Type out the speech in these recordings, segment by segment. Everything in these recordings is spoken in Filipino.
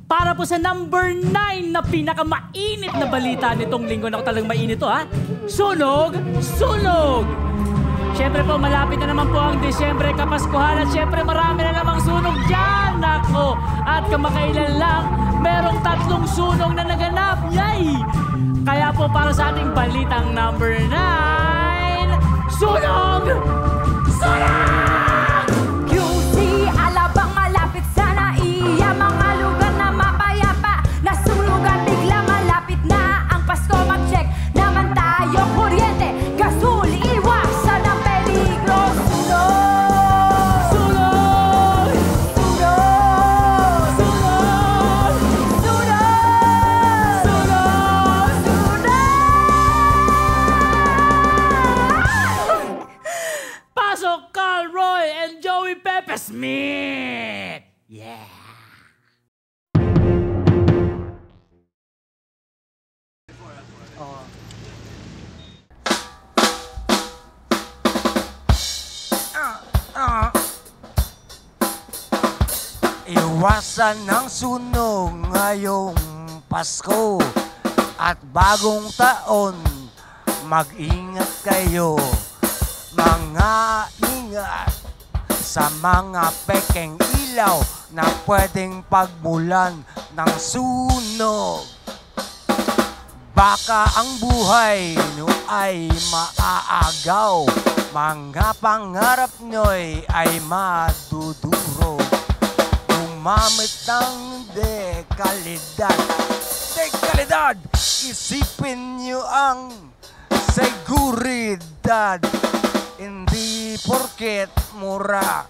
para po sa number 9 na pinakamainit na balita nitong linggo. Naku, talagang mainit to, ha? Sunog! Sunog! Siyempre po, malapit na naman po ang Disyembre, Kapaskuhan, at siyempre marami na namang sunog dyan! Nako! At kamakailan lang, merong 3 sunog na naganap! Yay! Kaya po para sa ating balitang number 9, sunog! Sunog! Smith! Yeah! Iwasan ng sunog ngayong Pasko at bagong taon. Mag-ingat kayo, mga ingat sa mga pekeng ilaw na pwedeng pagmulan ng sunog. Baka ang buhay nyo ay maaagaw, mga pangarap nyo'y ay maduduro. Gumamit ng dekalidad, isipin nyo ang seguridad. Hindi porket mura,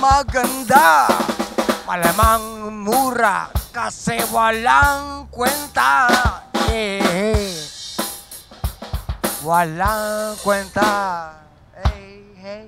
maganda. Malamang mura kasi walang kwenta. Walang kwenta. Hey, hey.